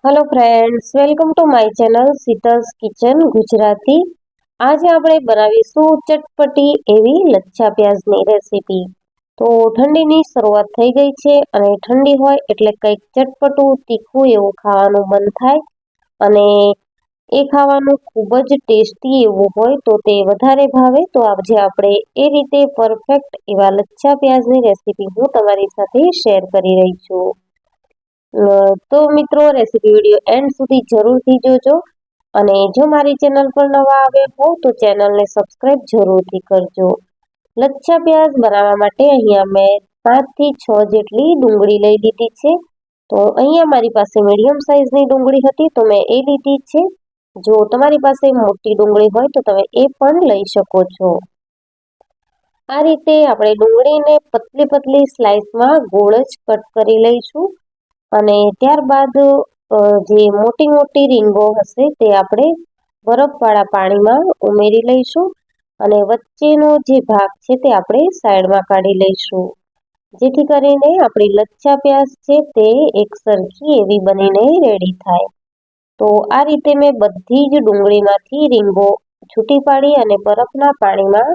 Hello friends, welcome to my channel Sheetal's kitchen Gujarati. આજે આપણે બનાવીશું ચટપટી એવી લચ્છા પ્યાઝની રેસીપી. તો ઠંડીની શરૂઆત થઈ ગઈ છે અને ઠંડી હોય એટલે કંઈક ચટપટું તીખું એવું ખાવાનું મન થાય અને એ ખાવાનું ખૂબ જ ટેસ્ટી એવું હોય તો તે વધારે ભાવે. તો આજે આપણે એ રીતે પરફેક્ટ એવા લચ્છા પ્યાઝની રેસીપી હું તમારી સાથે શેર કરી રહી છું. તો મિત્રો રેસીપી વિડીયો એન્ડ સુધી જરૂરથી જોજો અને જો મારી ચેનલ પર નવા આવ્યા હો તો ચેનલને સબસ્ક્રાઇબ જરૂરથી કરજો. લચ્છા પ્યાઝ બનાવવા માટે અહીંયા મેં 5 થી 6 જેટલી ડુંગળી લઈ લીધી છે. તો અહીંયા મારી પાસે મીડિયમ સાઇઝની ડુંગળી હતી તો મેં એ લીધી છે. જો તમારી પાસે મોટી ડુંગળી હોય તો તમે એ પણ લઈ શકો છો. આ રીતે આપણે ડુંગળીને પતલી પતલી સ્લાઇસમાં ગોળ જ કટ કરી લઈશું અને ત્યારબાદ જે મોટી મોટી રીંગો હશે તે આપણે બરફવાળા પાણીમાં ઉમેરી લઈશું અને વચ્ચેનો જે ભાગ છે તે આપણે સાઈડમાં કાઢી લઈશું, જેથી કરીને આપણી લચ્છા પ્યાઝ છે તે એક સરખી એવી બનીને રેડી થાય. તો આ રીતે મેં બધી જ ડુંગળીમાંથી રીંગો છૂટી પાડી અને બરફના પાણીમાં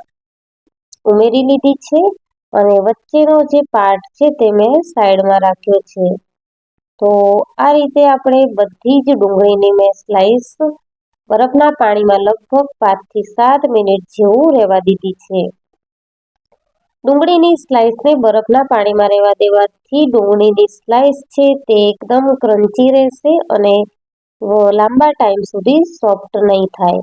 ઉમેરી લીધી છે અને વચ્ચેનો જે પાર્ટ છે તે મેં સાઈડમાં રાખ્યો છે. તો આ રીતે આપણે બધી જ ડુંગળીની મેં સ્લાઇસ બરફના પાણીમાં લગભગ 5 થી 7 મિનિટ જેવું રહેવા દીધી છે. ડુંગળીની સ્લાઇસને બરફના પાણીમાં રહેવા દેવાથી ડુંગળીની સ્લાઇસ છે તે એકદમ ક્રન્ચી રહેશે અને લાંબા ટાઈમ સુધી સોફ્ટ નહીં થાય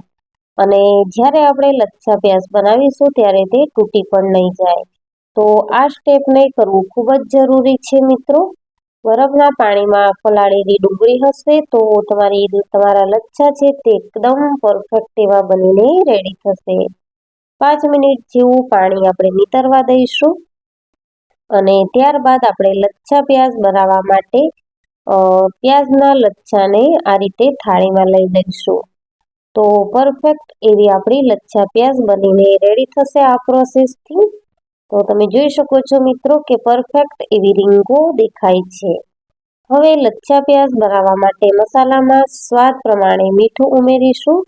અને જ્યારે આપણે લચ્છા પ્યાઝ બનાવીશું ત્યારે તે તૂટી પણ નહીં જાય. તો આ સ્ટેપને કરવું ખૂબ જ જરૂરી છે મિત્રો. બરફના પાણીમાં પલાળેલી ડુંગળી હશે તો તમારા લચ્છા છે તે એકદમ પરફેક્ટ એવા બનીને રેડી થશે. 5 મિનિટ જેવું પાણી આપણે નીતરવા દઈશું અને ત્યારબાદ આપણે લચ્છા પ્યાઝ બનાવવા માટે પ્યાઝના લચ્છાને આ રીતે થાળીમાં લઈ લઈશું. તો પરફેક્ટ એવી આપણી લચ્છા પ્યાઝ બનીને રેડી થશે આ પ્રોસેસથી. તો તમે જોઈ શકો છો મિત્રો કે પરફેક્ટ એવી રીંગો દેખાય છે. હવે લચ્છા પ્યાઝ બનાવવા માટે મસાલામાં સ્વાદ પ્રમાણે મીઠું ઉમેરીશું,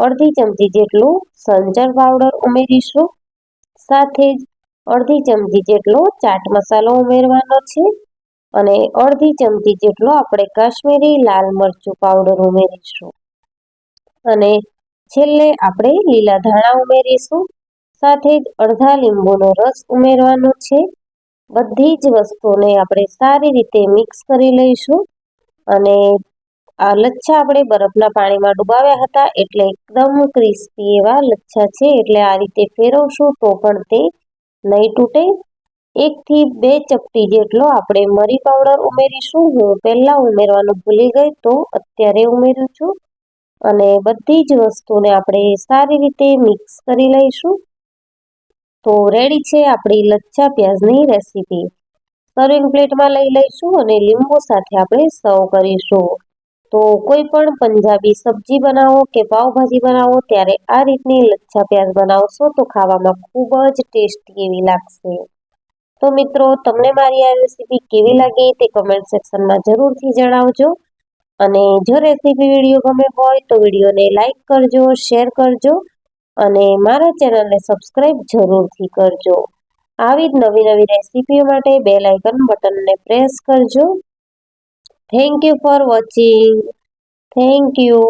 અડધી ચમચી જેટલું સંચળ પાવડર ઉમેરીશું, સાથે જ અડધી ચમચી જેટલો ચાટ મસાલો ઉમેરવાનો છે અને અડધી ચમચી જેટલો આપણે કાશ્મીરી લાલ મરચું પાવડર ઉમેરીશું અને છેલ્લે આપણે લીલા ધાણા ઉમેરીશું. સાથે જ અડધા લીંબુનો રસ ઉમેરવાનો છે. બધી જ વસ્તુને આપણે સારી રીતે મિક્સ કરી લઈશું અને આ લચ્છા આપણે બરફના પાણીમાં ડુબાવ્યા હતા એટલે એકદમ ક્રિસ્પી એવા લચ્છા છે, એટલે આ રીતે ફેરવશું તો પણ તે નહીં તૂટે. 1 થી 2 ચપટી જેટલો આપણે મરી પાવડર ઉમેરીશું. હું પહેલા ઉમેરવાનું ભૂલી ગઈ તો અત્યારે ઉમેરું છું અને બધી જ વસ્તુને આપણે સારી રીતે મિક્સ કરી લઈશું. તો રેડી છે આપણી લચ્છા પ્યાઝની રેસીપી. સર્વિંગ પ્લેટમાં લઈ લઈશું અને લીંબુ સાથે આપણે સર્વ કરીશું. તો કોઈ પણ પંજાબી સબ્જી બનાવો કે પાવભાજી બનાવો ત્યારે આ રીતની લચ્છા પ્યાઝ બનાવશો તો ખાવામાં ખૂબ જ ટેસ્ટી એવી લાગશે. તો મિત્રો, તમને મારી આ રેસીપી કેવી લાગી તે કમેન્ટ સેક્શનમાં જરૂરથી જણાવજો અને જો રેસીપી વિડીયો ગમે હોય તો વિડીયોને લાઈક કરજો, શેર કરજો અને મારા ચેનલને સબસ્ક્રાઇબ જરૂરથી કરજો. આવી જ નવી નવી રેસીપીઓ માટે બેલ આઇકન બટનને પ્રેસ કરજો. Thank you for watching. Thank you.